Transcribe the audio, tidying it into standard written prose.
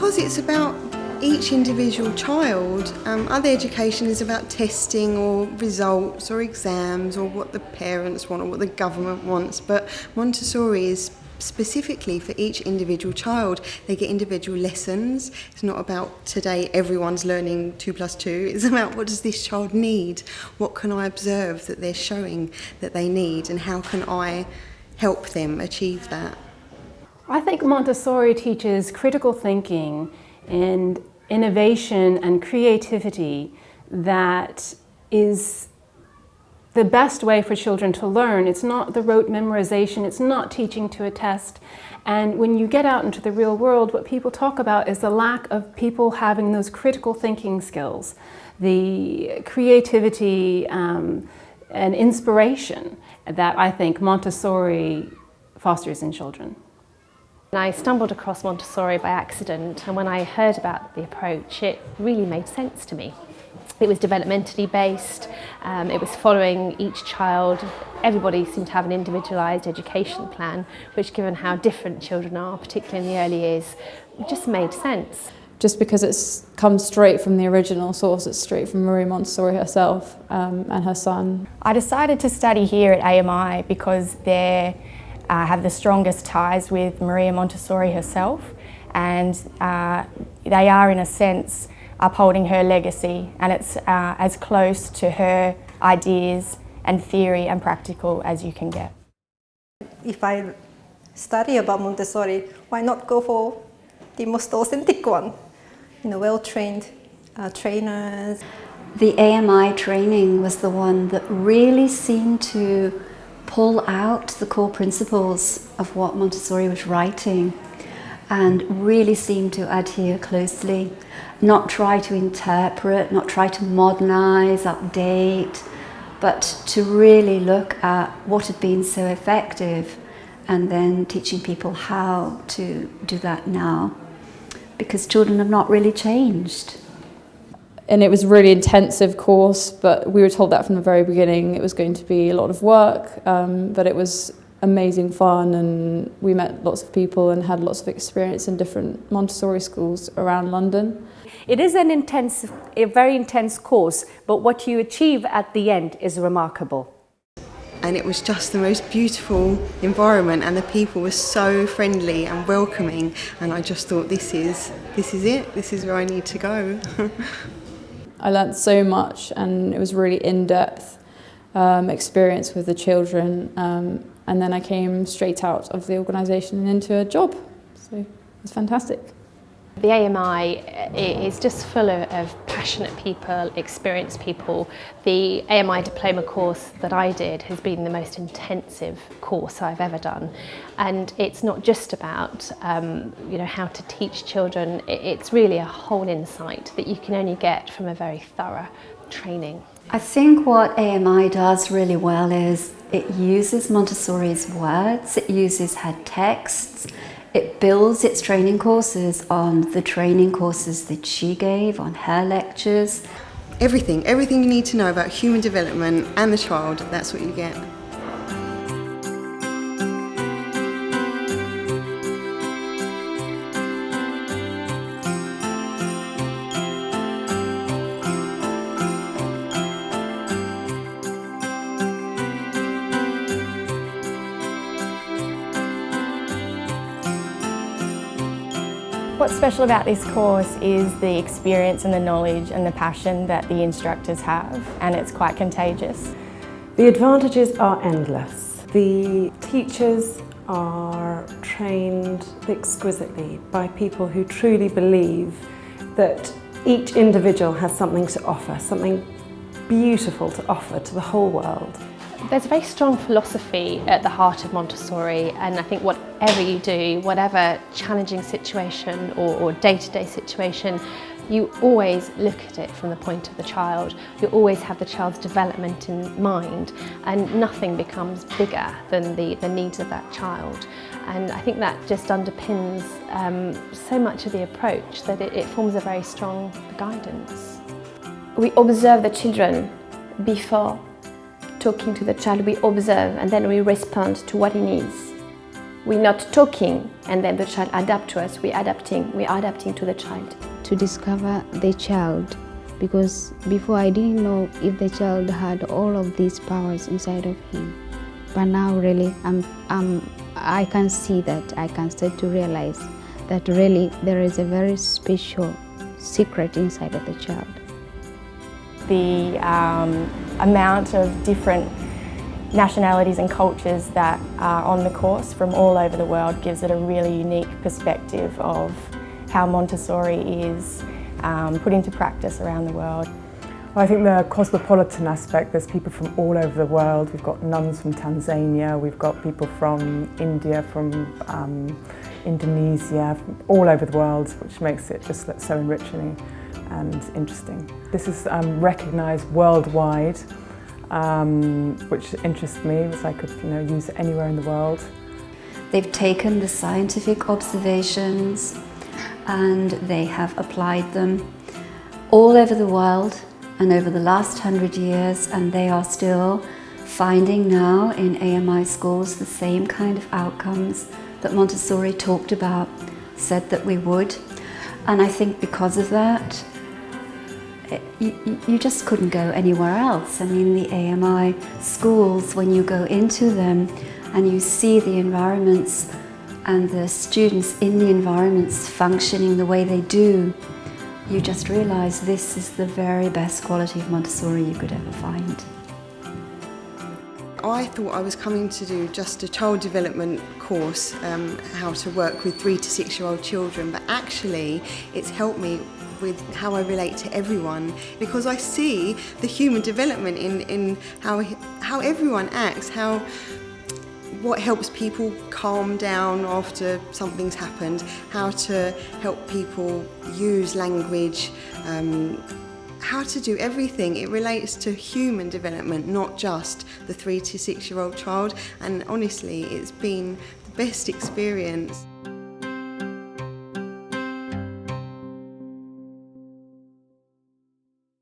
Because it's about each individual child. Other education is about testing or results or exams or what the parents want or what the government wants, but Montessori is specifically for each individual child. They get individual lessons. It's not about today everyone's learning 2 + 2. It's about what does this child need? What can I observe that they're showing that they need, and how can I help them achieve that? I think Montessori teaches critical thinking and innovation and creativity that is the best way for children to learn. It's not the rote memorization, it's not teaching to a test. And when you get out into the real world, what people talk about is the lack of people having those critical thinking skills, the creativity and inspiration that I think Montessori fosters in children. I stumbled across Montessori by accident, and when I heard about the approach, it really made sense to me. It was developmentally based, it was following each child. Everybody seemed to have an individualised education plan, which, given how different children are, particularly in the early years, just made sense. Just because it's come straight from the original source, it's straight from Marie Montessori herself and her son. I decided to study here at AMI because they have the strongest ties with Maria Montessori herself, and they are, in a sense, upholding her legacy, and it's as close to her ideas and theory and practical as you can get. If I study about Montessori, why not go for the most authentic one? Well-trained trainers. The AMI training was the one that really seemed to pull out the core principles of what Montessori was writing and really seemed to adhere closely, not try to interpret, not try to modernize, update, but to really look at what had been so effective and then teaching people how to do that now, because children have not really changed. And it was a really intensive course, but we were told that from the very beginning it was going to be a lot of work, but it was amazing fun, and we met lots of people and had lots of experience in different Montessori schools around London. It is a very intense course, but what you achieve at the end is remarkable. And it was just the most beautiful environment, and the people were so friendly and welcoming, and I just thought, this is it, this is where I need to go. I learnt so much, and it was really in-depth experience with the children, and then I came straight out of the organisation and into a job, so it was fantastic. The AMI is just full of passionate people, experienced people. The AMI diploma course that I did has been the most intensive course I've ever done, and it's not just about how to teach children. It's really a whole insight that you can only get from a very thorough training. I think what AMI does really well is it uses Montessori's words, it uses her texts. It builds its training courses on the training courses that she gave, on her lectures. Everything you need to know about human development and the child, that's what you get. What's special about this course is the experience and the knowledge and the passion that the instructors have, and it's quite contagious. The advantages are endless. The teachers are trained exquisitely by people who truly believe that each individual has something to offer, something beautiful to offer to the whole world. There's a very strong philosophy at the heart of Montessori, and I think whatever you do, whatever challenging situation or day-to-day situation, you always look at it from the point of the child. You always have the child's development in mind, and nothing becomes bigger than the needs of that child. And I think that just underpins so much of the approach that it forms a very strong guidance. We observe the children before talking to the child. We observe and then we respond to what he needs. We're not talking and then the child adapts to us, we're adapting to the child. To discover the child, because before I didn't know if the child had all of these powers inside of him. But now really I can see that, I can start to realize that really there is a very special secret inside of the child. The amount of different nationalities and cultures that are on the course from all over the world gives it a really unique perspective of how Montessori is put into practice around the world. Well, I think the cosmopolitan aspect, there's people from all over the world. We've got nuns from Tanzania, we've got people from India, from Indonesia, from all over the world, which makes it just so enriching and interesting. This is recognised worldwide, which interests me, as I could use it anywhere in the world. They've taken the scientific observations and they have applied them all over the world and over the last 100 years, and they are still finding now in AMI schools the same kind of outcomes that Montessori talked about, said that we would. And I think because of that, you just couldn't go anywhere else. I mean, the AMI schools, when you go into them and you see the environments and the students in the environments functioning the way they do, you just realise this is the very best quality of Montessori you could ever find. I thought I was coming to do just a child development course, how to work with 3 to 6-year-old children, but actually it's helped me with how I relate to everyone, because I see the human development in how everyone acts, what helps people calm down after something's happened, how to help people use language, how to do everything. It relates to human development, not just the 3 to 6-year-old child, and honestly it's been the best experience.